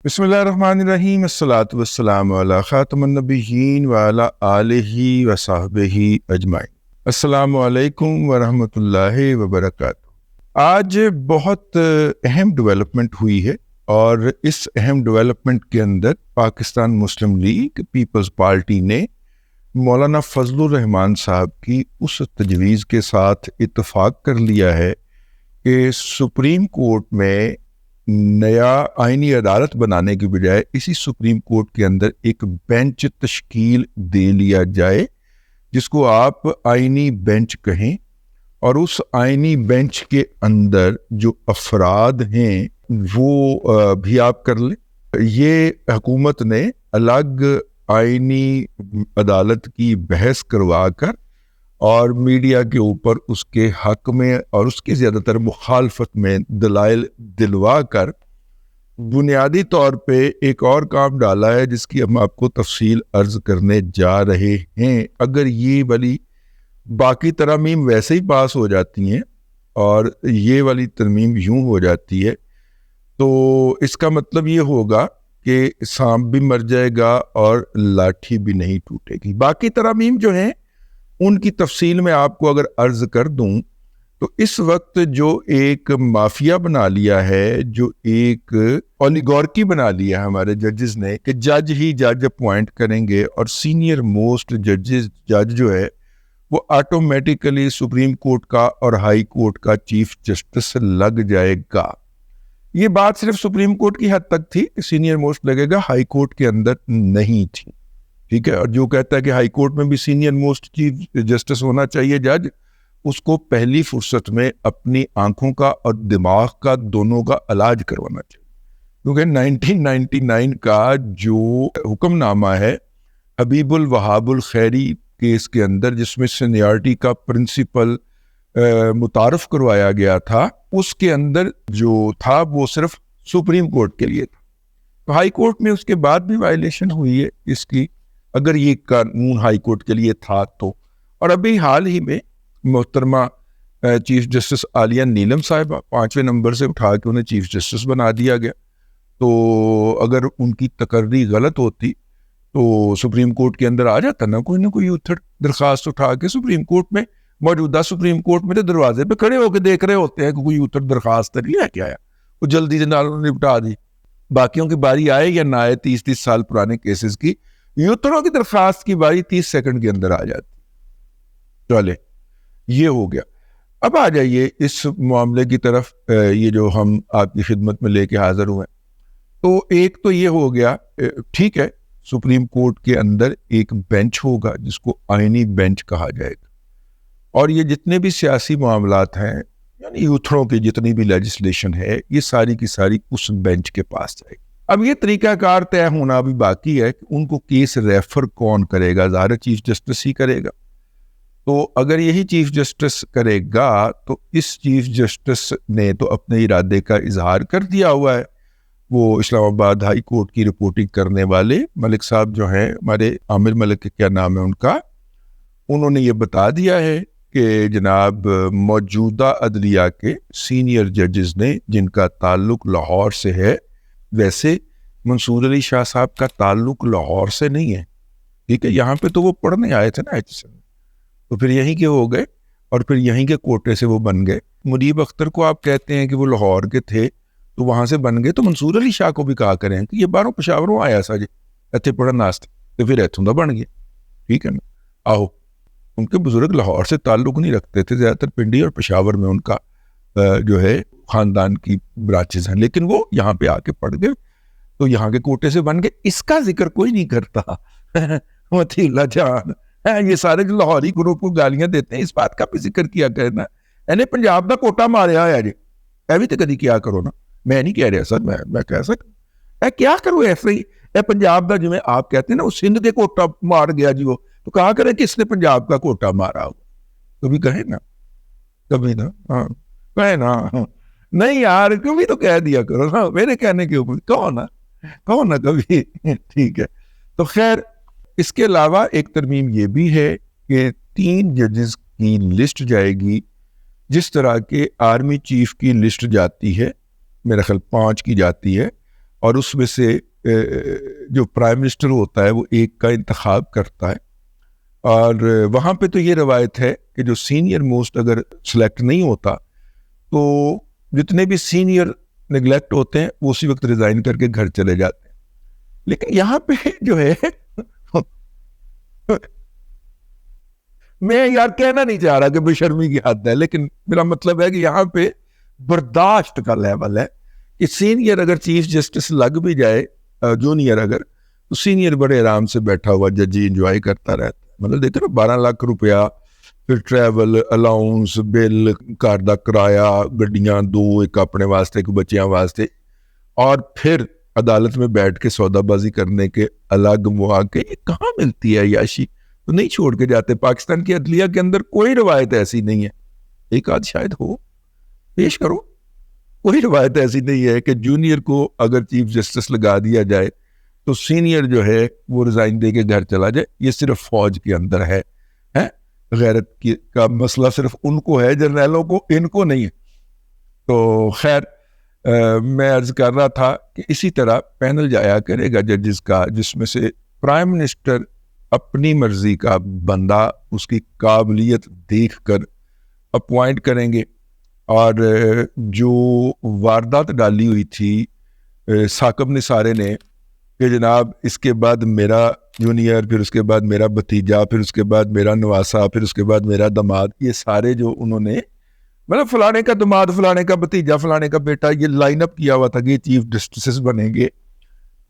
بسم اللہ الرحمن الرحیم، الصلاۃ والسلام علی خاتم النبیین وعلی آلہ وصحبہ اجمعین۔ السلام علیکم ورحمۃ اللہ وبرکاتہ۔ آج بہت اہم ڈیولپمنٹ ہوئی ہے، اور اس اہم ڈیولپمنٹ کے اندر پاکستان مسلم لیگ پیپلز پارٹی نے مولانا فضل الرحمان صاحب کی اس تجویز کے ساتھ اتفاق کر لیا ہے کہ سپریم کورٹ میں نیا آئینی عدالت بنانے کی بجائے اسی سپریم کورٹ کے اندر ایک بینچ تشکیل دے لیا جائے، جس کو آپ آئینی بینچ کہیں، اور اس آئینی بینچ کے اندر جو افراد ہیں وہ بھی آپ کر لیں۔ یہ حکومت نے الگ آئینی عدالت کی بحث کروا کر اور میڈیا کے اوپر اس کے حق میں اور اس کی زیادہ تر مخالفت میں دلائل دلوا کر بنیادی طور پہ ایک اور کام ڈالا ہے، جس کی ہم آپ کو تفصیل عرض کرنے جا رہے ہیں۔ اگر یہ والی باقی ترامیم ویسے ہی پاس ہو جاتی ہیں اور یہ والی ترمیم یوں ہو جاتی ہے، تو اس کا مطلب یہ ہوگا کہ سانپ بھی مر جائے گا اور لاٹھی بھی نہیں ٹوٹے گی۔ باقی ترامیم جو ہیں ان کی تفصیل میں آپ کو اگر عرض کر دوں تو اس وقت جو ایک مافیا بنا لیا ہے، جو ایک اولیگارکی بنا لیا ہے ہمارے ججز نے، کہ جج ہی جج اپوائنٹ کریں گے، اور سینئر موسٹ جج جو ہے وہ آٹومیٹیکلی سپریم کورٹ کا اور ہائی کورٹ کا چیف جسٹس لگ جائے گا۔ یہ بات صرف سپریم کورٹ کی حد تک تھی کہ سینئر موسٹ لگے گا، ہائی کورٹ کے اندر نہیں تھی، ٹھیک ہے۔ اور جو کہتا ہے کہ ہائی کورٹ میں بھی سینئر موسٹ چیف جسٹس ہونا چاہیے جج، اس کو پہلی فرصت میں اپنی آنکھوں کا اور دماغ کا دونوں کا علاج کروانا چاہیے، کیونکہ 1999 کا جو حکم نامہ ہے حبیب الوہاب الخیری کیس کے اندر، جس میں سینیارٹی کا پرنسپل متعارف کروایا گیا تھا، اس کے اندر جو تھا وہ صرف سپریم کورٹ کے لیے تھا۔ تو ہائی کورٹ میں اس کے بعد بھی وائلیشن ہوئی ہے اس کی، اگر یہ قانون ہائی کورٹ کے لیے تھا تو۔ اور ابھی حال ہی میں محترمہ چیف جسٹس عالیہ نیلم صاحبہ 5ویں نمبر سے اٹھا کے انہیں چیف جسٹس بنا دیا گیا۔ تو اگر ان کی تقرری غلط ہوتی تو سپریم کورٹ کے اندر آ جاتا نا کوئی درخواست اٹھا کے۔ سپریم کورٹ میں موجودہ سپریم کورٹ میں تو دروازے پہ کھڑے ہو کے دیکھ رہے ہوتے ہیں کہ کوئی درخواست نہیں ہے کیا ہے، وہ جلدی سے نپٹا دی۔ باقیوں کی باری آئے یا نہ آئے، 30 سال پرانے کیسز کی، یوتروں کی درخواست کی باری 30 سیکنڈ کے اندر آ جاتی۔ چلے، یہ ہو گیا۔ اب آ جائیے اس معاملے کی طرف، یہ جو ہم آپ کی خدمت میں لے کے حاضر ہوئے۔ تو ایک تو یہ ہو گیا، ٹھیک ہے، سپریم کورٹ کے اندر ایک بینچ ہوگا جس کو آئینی بینچ کہا جائے گا، اور یہ جتنے بھی سیاسی معاملات ہیں، یعنی یوتھروں کی جتنی بھی لیجسلیشن ہے، یہ ساری کی ساری اس بینچ کے پاس جائے گی۔ اب یہ طریقہ کار طے ہونا بھی باقی ہے کہ ان کو کیس ریفر کون کرے گا۔ ظاہر چیف جسٹس ہی کرے گا۔ تو اگر یہی چیف جسٹس کرے گا تو اس چیف جسٹس نے تو اپنے ارادے کا اظہار کر دیا ہوا ہے۔ وہ اسلام آباد ہائی کورٹ کی رپورٹنگ کرنے والے ملک صاحب جو ہیں، ہمارے عامر ملک، کیا نام ہے ان کا، انہوں نے یہ بتا دیا ہے کہ جناب موجودہ عدلیہ کے سینئر ججز نے، جن کا تعلق لاہور سے ہے، ویسے منصور علی شاہ صاحب کا تعلق لاہور سے نہیں ہے، ٹھیک ہے، یہاں پہ تو وہ پڑھنے آئے تھے نا ایچ، تو پھر یہیں کے ہو گئے اور پھر یہیں کے کوٹے سے وہ بن گئے۔ منیب اختر کو آپ کہتے ہیں کہ وہ لاہور کے تھے تو وہاں سے بن گئے، تو منصور علی شاہ کو بھی کہا کریں کہ یہ باہروں پشاوروں آیا سا جی اتنے پڑھن واسطے، تو پھر اتوں دا بن گیا، ٹھیک ہے نا۔ آہو، ان کے بزرگ لاہور سے تعلق نہیں رکھتے تھے، زیادہ تر پنڈی اور پشاور میں ان کا جو ہے خاندان کی برانچز ہیں، لیکن وہ یہاں پہ آ کے پڑھ گئے تو یہاں کے کوٹے سے بن گئے۔ اس کا ذکر کوئی نہیں کرتا۔ متی اللہ جان، یہ سارے جو لاہوری گروپ کو گالیاں دیتے ہیں، اس بات کا بھی ذکر کیا کرنا، یعنی پنجاب دا کوٹا ماریا ہے جی، اے بھی تو کدی کیا کرو نا۔ میں نہیں کہہ رہا سر، میں کہہ سکتا کیا کروں ایسے ہی، اے پنجاب دا، جو آپ کہتے ہیں نا وہ سندھ دے کوٹا مار گیا جی، وہ تو کہا کرے کہ اس نے پنجاب کا کوٹا مارا ہو، کبھی کہے نا، کبھی نا، ہاں کہے نا، نہیں یار کبھی تو کہہ دیا کرو نا، میرے کہنے کے اوپر کہو نا کبھی، ٹھیک ہے۔ تو خیر، اس کے علاوہ ایک ترمیم یہ بھی ہے کہ 3 ججز کی لسٹ جائے گی، جس طرح کے آرمی چیف کی لسٹ جاتی ہے، میرا خیال 5 کی جاتی ہے، اور اس میں سے جو پرائم منسٹر ہوتا ہے وہ ایک کا انتخاب کرتا ہے. اور وہاں پہ تو یہ روایت ہے کہ جو سینئر موسٹ اگر سلیکٹ نہیں ہوتا تو جتنے بھی سینئر نگلیکٹ ہوتے ہیں وہ اسی وقت ریزائن کر کے گھر چلے جاتے ہیں. لیکن یہاں پہ جو ہے میں یار کہنا نہیں چاہ رہا کہ بے شرمی کی حد ہے، لیکن میرا مطلب ہے کہ یہاں پہ برداشت کا لیول ہے کہ سینئر اگر چیف جسٹس لگ بھی جائے جونیئر اگر، تو سینئر بڑے آرام سے بیٹھا ہوا ججی انجوائے کرتا رہتا ہے. مطلب دیکھو نا 12 لاکھ روپیہ، پھر ٹریول الاؤنس، بل، گھر دا کرایہ، گڈیاں 2، ایک اپنے واسطے ایک بچیاں واسطے، اور پھر عدالت میں بیٹھ کے سودا بازی کرنے کے الگ مواقع. یہ کہاں ملتی ہے عیاشی؟ تو نہیں چھوڑ کے جاتے. پاکستان کی عدلیہ کے اندر کوئی روایت ایسی نہیں ہے، ایک آدھ شاید ہو، پیش کرو. کوئی روایت ایسی نہیں ہے کہ جونیئر کو اگر چیف جسٹس لگا دیا جائے تو سینئر جو ہے وہ ریزائن دے کے گھر چلا جائے. یہ صرف فوج کے اندر ہے. غیرت کا مسئلہ صرف ان کو ہے، جرنیلوں کو، ان کو نہیں ہے. تو خیر میں عرض کر رہا تھا کہ اسی طرح پینل جایا کرے گا ججز کا، جس میں سے پرائم منسٹر اپنی مرضی کا بندہ اس کی قابلیت دیکھ کر اپوائنٹ کریں گے. اور جو واردات ڈالی ہوئی تھی ثاقب نثارے نے کہ جناب اس کے بعد میرا جونیئر، پھر اس کے بعد میرا بھتیجا، پھر اس کے بعد میرا نواسا، پھر اس کے بعد میرا داماد، یہ سارے جو انہوں نے مطلب فلانے کا داماد، فلانے کا بھتیجا، فلانے کا بیٹا، یہ لائن اپ کیا ہوا تھا کہ یہ چیف جسٹس بنیں گے.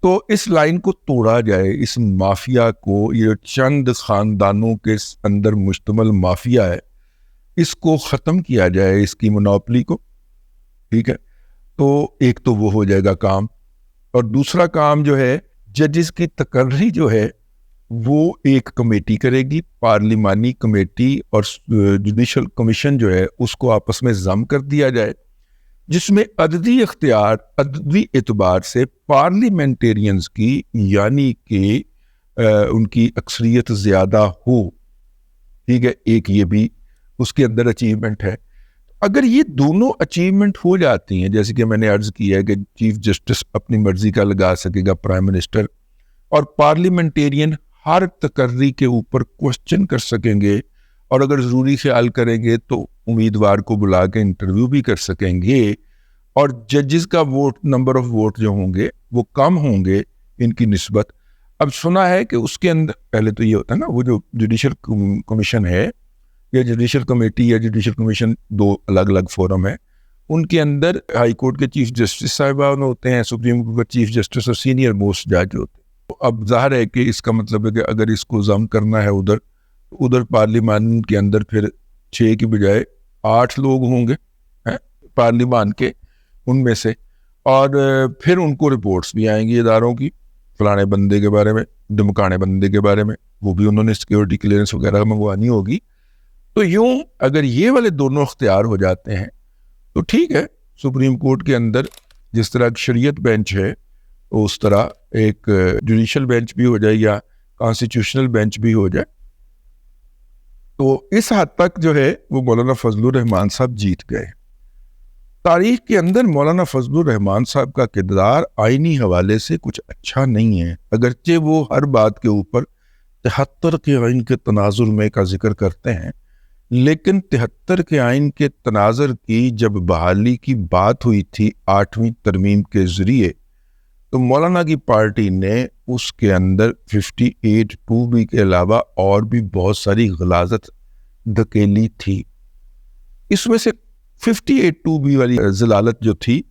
تو اس لائن کو توڑا جائے، اس مافیا کو، یہ چند خاندانوں کے اندر مشتمل مافیا ہے، اس کو ختم کیا جائے، اس کی مونوپلی کو. ٹھیک ہے، تو ایک تو وہ ہو جائے گا کام. اور دوسرا کام جو ہے ججز کی تقرری جو ہے وہ ایک کمیٹی کرے گی، پارلیمانی کمیٹی، اور جوڈیشل کمیشن جو ہے اس کو آپس میں ضم کر دیا جائے، جس میں عددی اختیار عددی اعتبار سے پارلیمنٹیرینز کی، یعنی کہ ان کی اکثریت زیادہ ہو. ٹھیک ہے، ایک یہ بھی اس کے اندر اچیومنٹ ہے. اگر یہ دونوں اچیومنٹ ہو جاتی ہیں، جیسے کہ میں نے عرض کیا ہے کہ چیف جسٹس اپنی مرضی کا لگا سکے گا پرائم منسٹر، اور پارلیمنٹیرین ہر تقرری کے اوپر کوشچن کر سکیں گے، اور اگر ضروری خیال کریں گے تو امیدوار کو بلا کے انٹرویو بھی کر سکیں گے. اور ججز کا ووٹ، نمبر آف ووٹ جو ہوں گے وہ کم ہوں گے ان کی نسبت. اب سنا ہے کہ اس کے اندر پہلے تو یہ ہوتا ہے نا، وہ جو جوڈیشل کمیشن ہے یا جوڈیشل کمیٹی یا جوڈیشل کمیشن، دو الگ الگ فورم ہیں. ان کے اندر ہائی کورٹ کے چیف جسٹس صاحبان ہوتے ہیں، سپریم کورٹ کے چیف جسٹس اور سینئر موسٹ جج ہوتے ہیں. اب ظاہر ہے کہ اس کا مطلب ہے کہ اگر اس کو ضم کرنا ہے ادھر پارلیمان کے اندر پھر 6 کی بجائے 8 لوگ ہوں گے پارلیمان کے ان میں سے. اور پھر ان کو رپورٹس بھی آئیں گی اداروں کی، فلانے بندے کے بارے میں، دمکانے بندے کے بارے میں، وہ بھی انہوں نے سیکیورٹی کلیئرنس وغیرہ منگوانی ہوگی. تو یوں اگر یہ والے دونوں اختیار ہو جاتے ہیں تو ٹھیک ہے، سپریم کورٹ کے اندر جس طرح ایک شریعت بینچ ہے اس طرح ایک جوڈیشل بینچ بھی ہو جائے یا کانسٹیٹیوشنل بینچ بھی ہو جائے. تو اس حد تک جو ہے وہ مولانا فضل الرحمان صاحب جیت گئے. تاریخ کے اندر مولانا فضل الرحمان صاحب کا کردار آئینی حوالے سے کچھ اچھا نہیں ہے، اگرچہ وہ ہر بات کے اوپر 73 کے آئین کے تناظر میں کا ذکر کرتے ہیں، لیکن 73 کے آئین کے تناظر کی جب بحالی کی بات ہوئی تھی 8ویں ترمیم کے ذریعے، تو مولانا کی پارٹی نے اس کے اندر 58(2)B کے علاوہ اور بھی بہت ساری غلاظت دھکیلی تھی. اس میں سے 58(2)B والی ضلالت جو تھی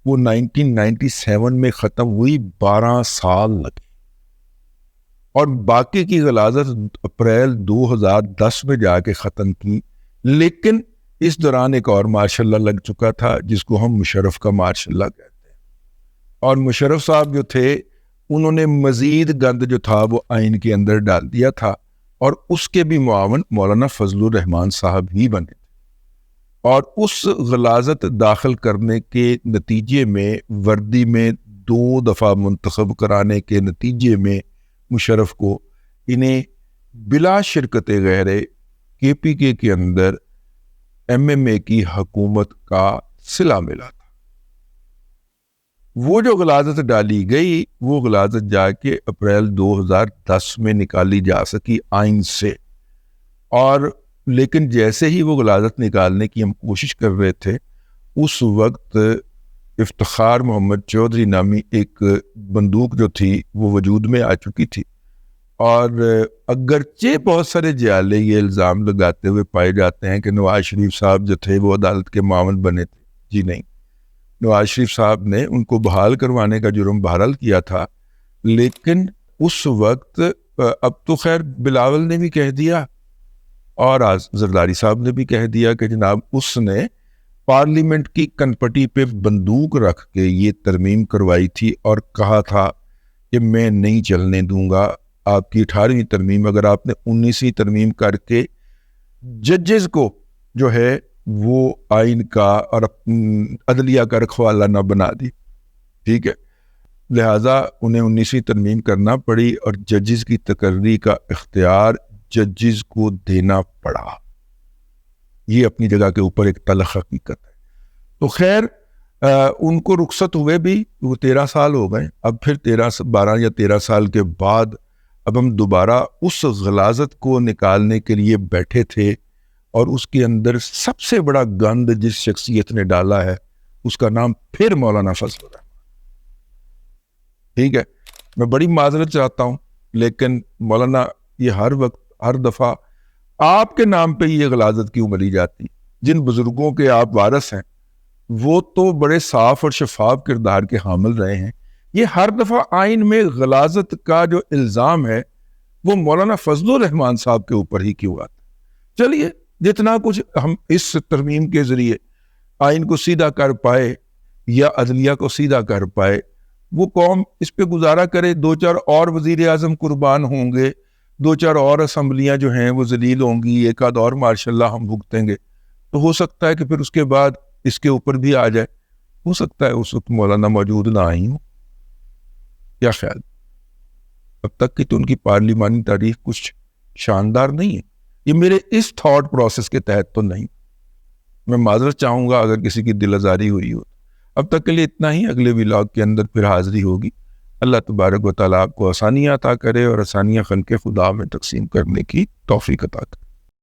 وہ 1997 میں ختم ہوئی، 12 سال لگے، اور باقی کی غلاظت اپریل 2010 میں جا کے ختم کی. لیکن اس دوران ایک اور ماشاء اللہ لگ چکا تھا جس کو ہم مشرف کا ماشاء اللہ کہتے ہیں. اور مشرف صاحب جو تھے انہوں نے مزید گند جو تھا وہ آئین کے اندر ڈال دیا تھا، اور اس کے بھی معاون مولانا فضل الرحمان صاحب ہی بنے تھے. اور اس غلاظت داخل کرنے کے نتیجے میں، وردی میں 2 دفعہ منتخب کرانے کے نتیجے میں، مشرف کو انہیں بلا شرکت غیرے KPK کے اندر MMA کی حکومت کا صلہ ملا تھا. وہ جو غلاظت ڈالی گئی وہ غلاظت جا کے اپریل 2010 میں نکالی جا سکی آئین سے، اور لیکن جیسے ہی وہ غلاظت نکالنے کی ہم کوشش کر رہے تھے اس وقت افتخار محمد چودھری نامی ایک بندوق جو تھی وہ وجود میں آ چکی تھی، اور اگرچہ بہت سارے جیالے یہ الزام لگاتے ہوئے پائے جاتے ہیں کہ نواز شریف صاحب جو تھے وہ عدالت کے معاون بنے تھے، جی نہیں، نواز شریف صاحب نے ان کو بحال کروانے کا جرم بہرحال کیا تھا، لیکن اس وقت اب تو خیر بلاول نے بھی کہہ دیا اور زرداری صاحب نے بھی کہہ دیا کہ جناب اس نے پارلیمنٹ کی کنپٹی پہ بندوق رکھ کے یہ ترمیم کروائی تھی اور کہا تھا کہ میں نہیں چلنے دوں گا آپ کی 18ویں ترمیم، اگر آپ نے 19ویں ترمیم کر کے ججز کو جو ہے وہ آئین کا اور عدلیہ کا رکھوالا نہ بنا دی، ٹھیک ہے، لہٰذا انہیں 19ویں ترمیم کرنا پڑی اور ججز کی تقرری کا اختیار ججز کو دینا پڑا۔ یہ اپنی جگہ کے اوپر ایک تلخ حقیقت ہے۔ تو خیر ان کو رخصت ہوئے بھی وہ 13 سال ہو گئے، اب پھر 12 یا 13 سال کے بعد اب ہم دوبارہ اس غلاظت کو نکالنے کے لیے بیٹھے تھے، اور اس کے اندر سب سے بڑا گند جس شخصیت نے ڈالا ہے اس کا نام پھر مولانا فضل الرحمان۔ ٹھیک ہے، میں بڑی معذرت چاہتا ہوں، لیکن مولانا یہ ہر وقت ہر دفعہ آپ کے نام پہ یہ غلاظت کیوں ملی جاتی؟ جن بزرگوں کے آپ وارث ہیں وہ تو بڑے صاف اور شفاف کردار کے حامل رہے ہیں، یہ ہر دفعہ آئین میں غلاظت کا جو الزام ہے وہ مولانا فضل الرحمان صاحب کے اوپر ہی کیوں آتا؟ چلیے جتنا کچھ ہم اس ترمیم کے ذریعے آئین کو سیدھا کر پائے یا عدلیہ کو سیدھا کر پائے، وہ قوم اس پہ گزارا کرے، 2-4 اور وزیر اعظم قربان ہوں گے، 2-4 اور اسمبلیاں جو ہیں وہ ذلیل ہوں گی، ایک آدھ اور ماشاء اللہ ہم بھگتیں گے، تو ہو سکتا ہے کہ پھر اس کے بعد اس کے اوپر بھی آ جائے، ہو سکتا ہے اس وقت مولانا موجود نہ آئی ہوں، کیا خیال؟ اب تک کی تو ان کی پارلیمانی تاریخ کچھ شاندار نہیں ہے، یہ میرے اس تھاٹ پروسیس کے تحت تو نہیں، میں معذرت چاہوں گا اگر کسی کی دل آزاری ہوئی ہو۔ اب تک کے لیے اتنا ہی، اگلے ولاگ کے اندر پھر حاضری ہوگی۔ اللہ تبارک و تعالیٰ آپ کو آسانیاں عطا کرے اور آسانیاں خلق خدا میں تقسیم کرنے کی توفیق عطا کرے۔